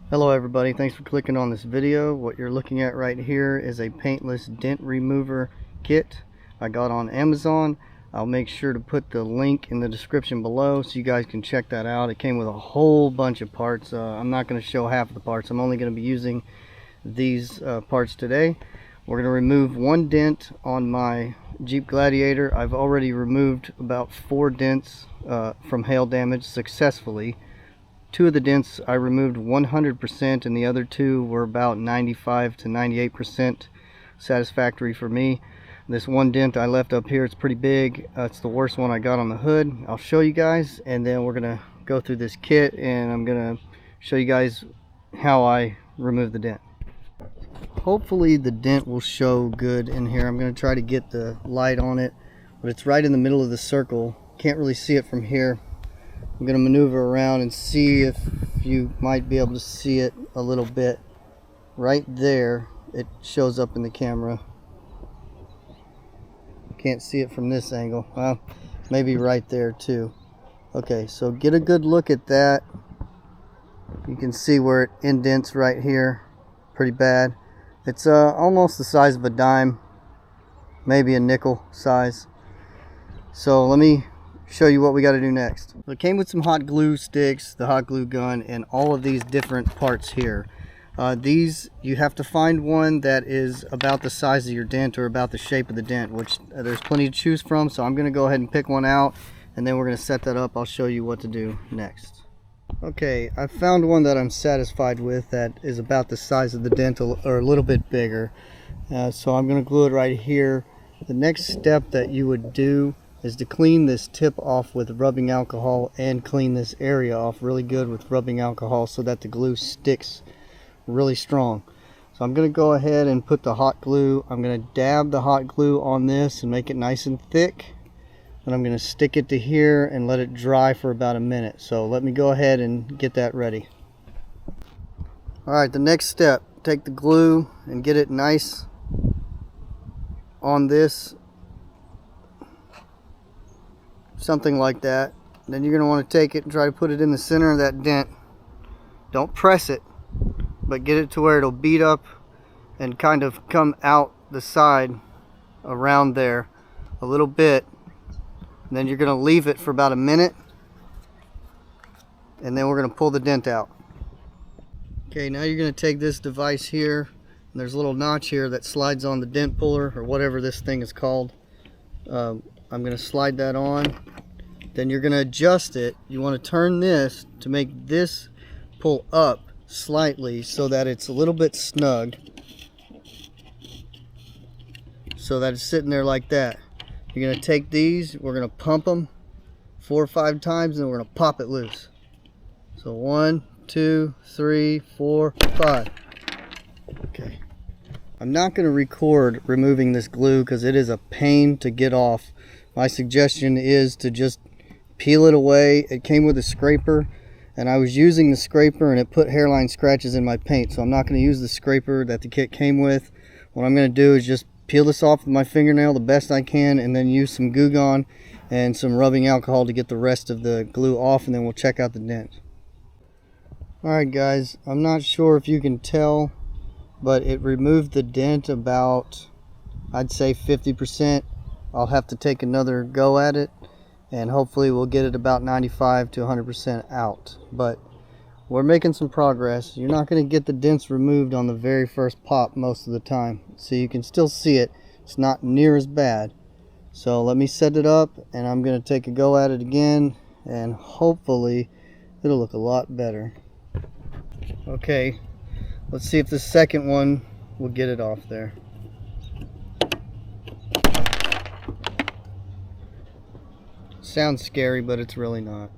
Hello everybody, thanks for clicking on this video. What you're looking at right here is a paintless dent remover kit I got on Amazon. I'll make sure to put the link in the description below so you guys can check that out. It came with a whole bunch of parts. I'm not going to show half of the parts. I'm only going to be using these parts today. We're going to remove one dent on my Jeep Gladiator. I've already removed about 4 dents from hail damage successfully. 2 of the dents I removed 100% and the other 2 were about 95 to 98% satisfactory for me. This one dent I left up here, it's pretty big. It's the worst one I got on the hood. I'll show you guys, and then we're gonna go through this kit and I'm gonna show you guys how I remove the dent. Hopefully the dent will show good in here. I'm gonna try to get the light on it, but it's right in the middle of the circle. Can't really see it from here. I'm going to maneuver around and see if you might be able to see it a little bit. Right there, it shows up in the camera. Can't see it from this angle. Well, maybe right there too. Okay, so get a good look at that. You can see where it indents right here. Pretty bad. It's almost the size of a dime, maybe a nickel size. So let me show you what we got to do next. It came with some hot glue sticks, the hot glue gun, and all of these different parts here. These, you have to find one that is about the size of your dent or about the shape of the dent, which there's plenty to choose from. So I'm going to go ahead and pick one out, and then we're going to set that up. I'll show you what to do next. Okay, I found one that I'm satisfied with that is about the size of the dent or a little bit bigger. So I'm going to glue it right here. The next step that you would do is to clean this tip off with rubbing alcohol and clean this area off really good with rubbing alcohol so that the glue sticks really strong. So I'm going to go ahead and put the hot glue. I'm going to dab the hot glue on this and make it nice and thick. And I'm going to stick it to here and let it dry for about a minute. So let me go ahead and get that ready. Alright, the next step, take the glue and get it nice on this. Something like that. Then you're going to want to take it and try to put it in the center of that dent. Don't press it, but get it to where it'll beat up and kind of come out the side around there a little bit. And then you're going to leave it for about a minute, and then we're going to pull the dent out. Okay, now you're going to take this device here, and there's a little notch here that slides on the dent puller or whatever this thing is called. I'm going to slide that on. Then you're going to adjust it. You want to turn this to make this pull up slightly so that it's a little bit snug. So that it's sitting there like that. You're going to take these, we're going to pump them 4 or 5 times, and then we're going to pop it loose. So 1, 2, 3, 4, 5. Okay. I'm not going to record removing this glue because it is a pain to get off. My suggestion is to just peel it away. It came with a scraper, and I was using the scraper and it put hairline scratches in my paint, so I'm not going to use the scraper that the kit came with. What I'm going to do is just peel this off with my fingernail the best I can, and then use some Goo Gone and some rubbing alcohol to get the rest of the glue off, and then we'll check out the dent. Alright guys, I'm not sure if you can tell, but it removed the dent about, I'd say 50%. I'll have to take another go at it, and hopefully we'll get it about 95 to 100% out. But we're making some progress. You're not going to get the dents removed on the very first pop most of the time. So you can still see it. It's not near as bad. So let me set it up, and I'm going to take a go at it again, and hopefully it'll look a lot better. Okay, let's see if the second one will get it off there. Sounds scary, but it's really not.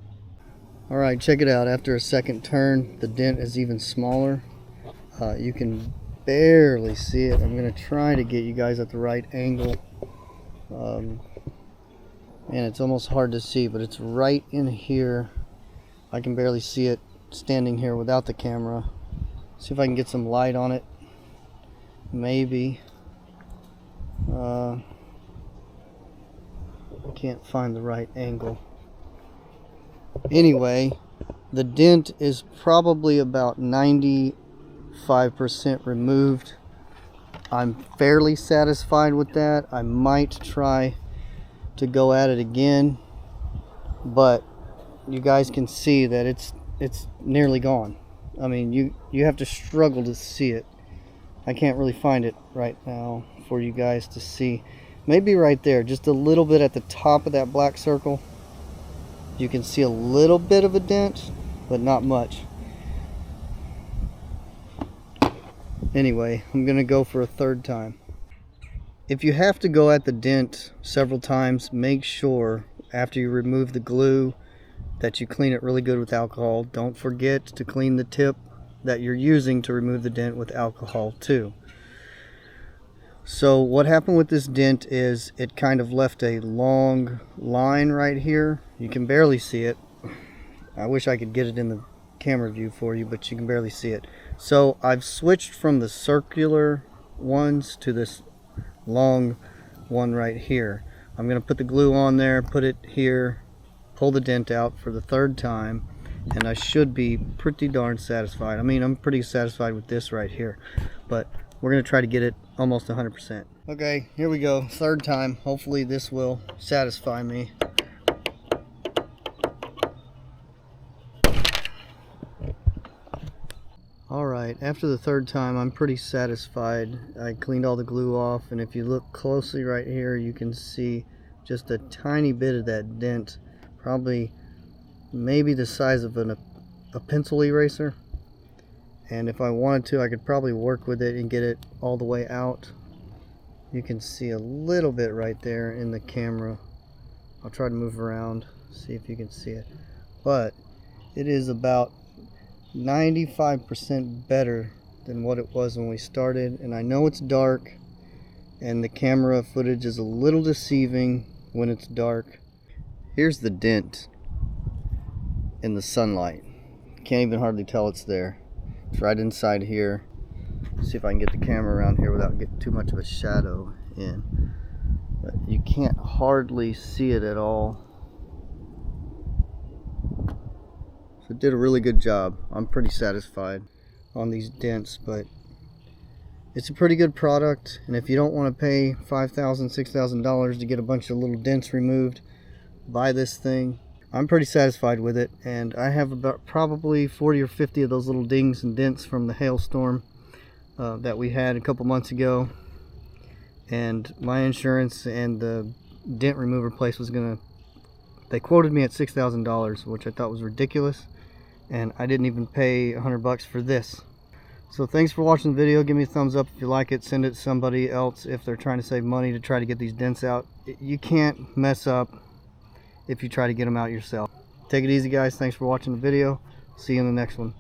Alright, check it out. After a second turn, the dent is even smaller. You can barely see it. I'm going to try to get you guys at the right angle. And it's almost hard to see, but it's right in here. I can barely see it standing here without the camera. See if I can get some light on it. Maybe. I can't find the right angle. Anyway, The dent is probably about 95% removed. I'm fairly satisfied with that. I might try to go at it again, but you guys can see that it's nearly gone. I mean, you have to struggle to see it. I can't really find it right now for you guys to see. Maybe right there, just a little bit at the top of that black circle. You can see a little bit of a dent, but not much. Anyway, I'm gonna go for a third time. If you have to go at the dent several times, make sure after you remove the glue that you clean it really good with alcohol. Don't forget to clean the tip that you're using to remove the dent with alcohol too. So what happened with this dent is it kind of left a long line right here. You can barely see it. I wish I could get it in the camera view for you, but you can barely see it. So I've switched from the circular ones to this long one right here. I'm going to put the glue on there, put it here, pull the dent out for the third time, and I should be pretty darn satisfied. I mean, I'm pretty satisfied with this right here, but we're going to try to get it almost 100%. Okay, here we go, third time. Hopefully this will satisfy me. Alright, after the third time, I'm pretty satisfied. I cleaned all the glue off, and if you look closely right here, you can see just a tiny bit of that dent, probably maybe the size of a pencil eraser. And if I wanted to, I could probably work with it and get it all the way out. You can see a little bit right there in the camera. I'll try to move around, see if you can see it. But it is about 95% better than what it was when we started. And I know it's dark, and the camera footage is a little deceiving when it's dark. Here's the dent in the sunlight. Can't even hardly tell it's there. It's right inside here. See if I can get the camera around here without getting too much of a shadow in. But you can't hardly see it at all. So it did a really good job. I'm pretty satisfied on these dents, but it's a pretty good product. And if you don't want to pay $5,000, $6,000 to get a bunch of little dents removed, buy this thing. I'm pretty satisfied with it, and I have about probably 40 or 50 of those little dings and dents from the hailstorm that we had a couple months ago. And my insurance and the dent remover place was they quoted me at $6,000, which I thought was ridiculous, and I didn't even pay $100 for this. So thanks for watching the video. Give me a thumbs up if you like it. Send it to somebody else if they're trying to save money to try to get these dents out. You can't mess up if you try to get them out yourself. Take it easy, guys. Thanks for watching the video. See you in the next one.